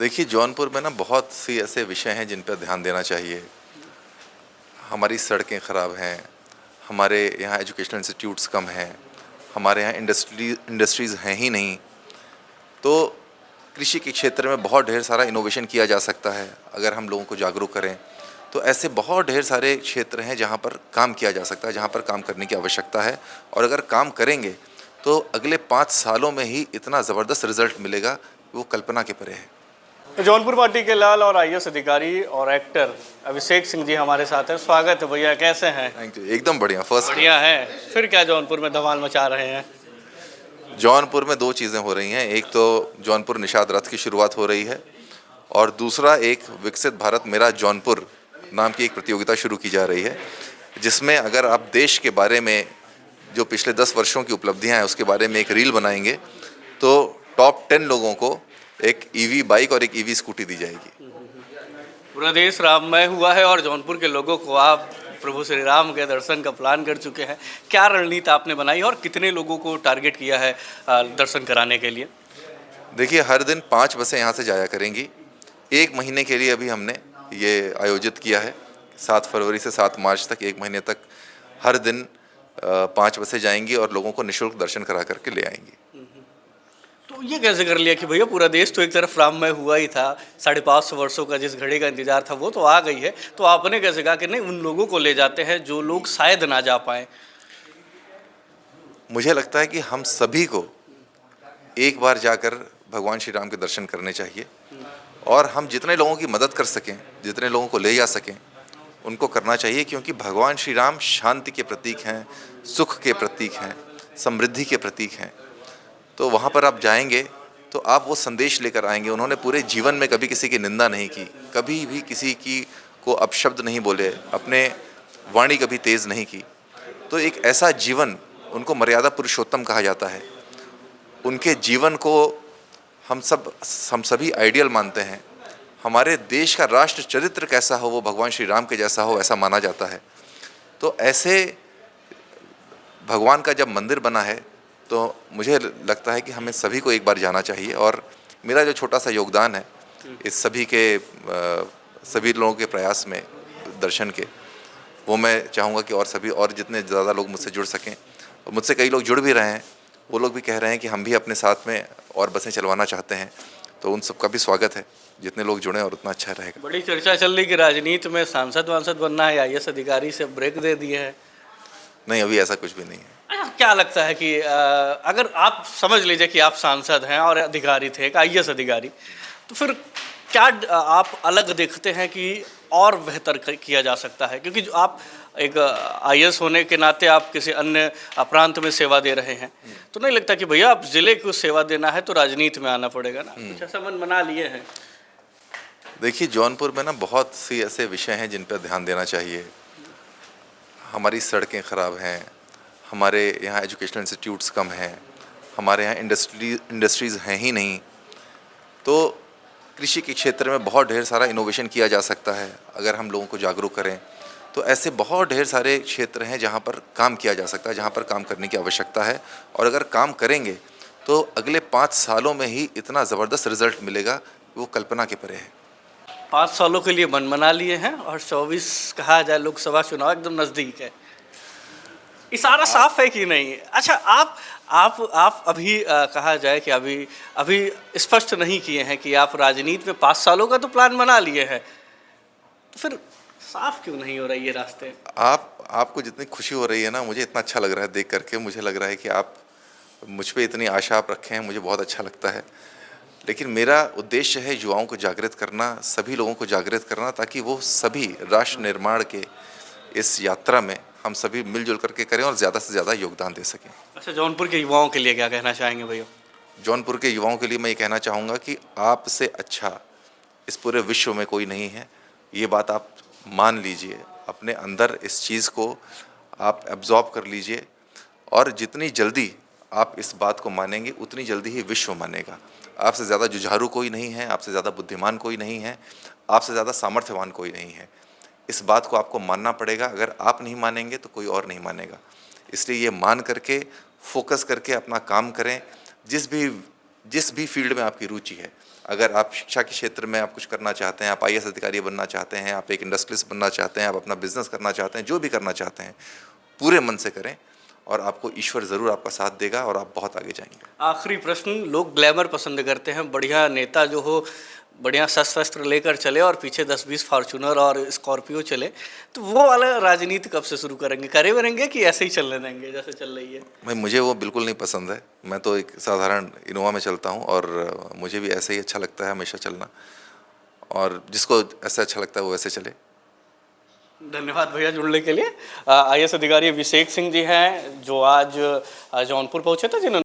देखिए, जौनपुर में ना बहुत सी ऐसे विषय हैं जिन पर ध्यान देना चाहिए। हमारी सड़कें ख़राब हैं, हमारे यहाँ एजुकेशनल इंस्टीट्यूट्स कम हैं, हमारे यहाँ इंडस्ट्रीज़ हैं ही नहीं। तो कृषि के क्षेत्र में बहुत ढेर सारा इनोवेशन किया जा सकता है अगर हम लोगों को जागरूक करें। तो ऐसे बहुत ढेर सारे क्षेत्र हैं जहाँ पर काम किया जा सकता है, जहाँ पर काम करने की आवश्यकता है। और अगर काम करेंगे तो अगले 5 सालों में ही इतना ज़बरदस्त रिज़ल्ट मिलेगा, वो कल्पना के परे है। जौनपुर पार्टी के लाल और आईएएस अधिकारी और एक्टर अभिषेक सिंह जी हमारे साथ हैं। स्वागत है भैया, कैसे हैं? थैंक यू, एकदम बढ़िया, फर्स्ट। बढ़िया है। फिर क्या जौनपुर में धमाल मचा रहे हैं? जौनपुर में 2 चीज़ें हो रही हैं। एक तो जौनपुर निषाद रथ की शुरुआत हो रही है और दूसरा एक विकसित भारत मेरा जौनपुर नाम की एक प्रतियोगिता शुरू की जा रही है, जिसमें अगर आप देश के बारे में जो पिछले 10 वर्षों की उपलब्धियां हैं उसके बारे में एक रील बनाएंगे तो टॉप 10 लोगों को एक ईवी बाइक और एक ईवी स्कूटी दी जाएगी। पूरा देश राममय हुआ है और जौनपुर के लोगों को आप प्रभु श्री राम के दर्शन का प्लान कर चुके हैं। क्या रणनीति आपने बनाई और कितने लोगों को टारगेट किया है दर्शन कराने के लिए? देखिए, हर दिन 5 बसें यहाँ से जाया करेंगी। 1 महीने के लिए अभी हमने ये आयोजित किया है। 7 फरवरी से 7 मार्च तक 1 महीने तक हर दिन 5 बसें जाएंगी और लोगों को निःशुल्क दर्शन करा करके ले आएंगी। तो ये कैसे कर लिया कि भैया पूरा देश तो एक तरफ राममय हुआ ही था, 550 वर्षों का जिस घड़ी का इंतजार था वो तो आ गई है, तो आपने कैसे कहा कि नहीं उन लोगों को ले जाते हैं जो लोग शायद ना जा पाए? मुझे लगता है कि हम सभी को एक बार जाकर भगवान श्री राम के दर्शन करने चाहिए और हम जितने लोगों की मदद कर सकें, जितने लोगों को ले जा सकें, उनको करना चाहिए, क्योंकि भगवान श्री राम शांति के प्रतीक हैं, सुख के प्रतीक हैं, समृद्धि के प्रतीक हैं। तो वहाँ पर आप जाएंगे तो आप वो संदेश लेकर आएंगे। उन्होंने पूरे जीवन में कभी किसी की निंदा नहीं की, कभी भी किसी की को अपशब्द नहीं बोले, अपने वाणी कभी तेज़ नहीं की। तो एक ऐसा जीवन, उनको मर्यादा पुरुषोत्तम कहा जाता है। उनके जीवन को हम सभी आइडियल मानते हैं। हमारे देश का राष्ट्र चरित्र कैसा हो वो भगवान श्री राम के जैसा हो, ऐसा माना जाता है। तो ऐसे भगवान का जब मंदिर बना है तो मुझे लगता है कि हमें सभी को एक बार जाना चाहिए। और मेरा जो छोटा सा योगदान है इस सभी लोगों के प्रयास में दर्शन के, वो मैं चाहूँगा कि और जितने ज़्यादा लोग मुझसे जुड़ सकें। और मुझसे कई लोग जुड़ भी रहे हैं, वो लोग भी कह रहे हैं कि हम भी अपने साथ में और बसें चलवाना चाहते हैं। तो उन सबका भी स्वागत है, जितने लोग जुड़ें और उतना अच्छा रहेगा। बड़ी चर्चा चल रही कि राजनीति में सांसद वांसद बनना है, आईएएस अधिकारी से ब्रेक दे दिए है। नहीं, अभी ऐसा कुछ भी नहीं है। अच्छा, क्या लगता है कि अगर आप समझ लीजिए कि आप सांसद हैं और अधिकारी थे, एक आईएएस अधिकारी, तो फिर क्या आप अलग देखते हैं कि और बेहतर किया जा सकता है? क्योंकि जो आप एक आईएएस होने के नाते आप किसी अन्य प्रांत में सेवा दे रहे हैं, तो नहीं लगता कि भैया आप जिले को सेवा देना है तो राजनीति में आना पड़ेगा ना? कुछ ऐसा मन बना लिए हैं? देखिए, जौनपुर में ना बहुत सी ऐसे विषय हैं जिन पर ध्यान देना चाहिए। हमारी सड़कें ख़राब हैं, हमारे यहाँ एजुकेशनल इंस्टीट्यूट्स कम हैं, हमारे यहाँ इंडस्ट्रीज़ हैं ही नहीं। तो कृषि के क्षेत्र में बहुत ढेर सारा इनोवेशन किया जा सकता है अगर हम लोगों को जागरूक करें। तो ऐसे बहुत ढेर सारे क्षेत्र हैं जहाँ पर काम किया जा सकता है, जहाँ पर काम करने की आवश्यकता है। और अगर काम करेंगे तो अगले 5 सालों में ही इतना ज़बरदस्त रिज़ल्ट मिलेगा, वो कल्पना के परे है। 5 सालों के लिए मन बना लिए हैं और 24 कहा जाए लोकसभा चुनाव एकदम नज़दीक है। इशारा साफ है कि नहीं? अच्छा, आप अभी कहा जाए कि अभी स्पष्ट नहीं किए हैं कि आप राजनीति में 5 सालों का तो प्लान बना लिए हैं, तो फिर साफ क्यों नहीं हो रही है रास्ते? आपको जितनी खुशी हो रही है ना, मुझे इतना अच्छा लग रहा है देख करके। मुझे लग रहा है कि आप मुझ पे इतनी आशा आप रखे हैं, मुझे बहुत अच्छा लगता है। लेकिन मेरा उद्देश्य है युवाओं को जागृत करना, सभी लोगों को जागृत करना, ताकि वो सभी राष्ट्र निर्माण के इस यात्रा में हम सभी मिलजुल करके करें और ज़्यादा से ज़्यादा योगदान दे सकें। अच्छा, जौनपुर के युवाओं के लिए क्या कहना चाहेंगे भैया? जौनपुर के युवाओं के लिए मैं ये कहना चाहूँगा कि आपसे अच्छा इस पूरे विश्व में कोई नहीं है। ये बात आप मान लीजिए, अपने अंदर इस चीज़ को आप एब्जॉर्ब कर लीजिए और जितनी जल्दी आप इस बात को मानेंगे उतनी जल्दी ही विश्व मानेगा। आपसे ज़्यादा जुझारू कोई नहीं है, आपसे ज़्यादा बुद्धिमान कोई नहीं है, आपसे ज़्यादा सामर्थ्यवान कोई नहीं है। इस बात को आपको मानना पड़ेगा। अगर आप नहीं मानेंगे तो कोई और नहीं मानेगा। इसलिए ये मान करके, फोकस करके अपना काम करें। जिस भी फील्ड में आपकी रुचि है, अगर आप शिक्षा के क्षेत्र में आप कुछ करना चाहते हैं, आप आईएएस अधिकारी बनना चाहते हैं, आप एक इंडस्ट्रियलिस्ट बनना चाहते हैं, आप अपना बिजनेस करना चाहते हैं, जो भी करना चाहते हैं पूरे मन से करें और आपको ईश्वर ज़रूर आपका साथ देगा और आप बहुत आगे जाएंगे। आखिरी प्रश्न, लोग ग्लैमर पसंद करते हैं, बढ़िया नेता जो हो बढ़िया शस्त्र लेकर चले और पीछे 10-20 फॉर्च्यूनर और स्कॉर्पियो चले, तो वो वाला राजनीति कब से शुरू करेंगे? करे बनेंगे कि ऐसे ही चलने देंगे जैसे चल रही है? भाई मुझे वो बिल्कुल नहीं पसंद है। मैं तो एक साधारण इनोवा में चलता हूँ और मुझे भी ऐसे ही अच्छा लगता है हमेशा चलना, और जिसको ऐसा अच्छा लगता है वो वैसे चले। धन्यवाद भैया जुड़ने के लिए। आईएएस अधिकारी अभिषेक सिंह जी हैं जो आज जौनपुर पहुंचे थे, जिन्होंने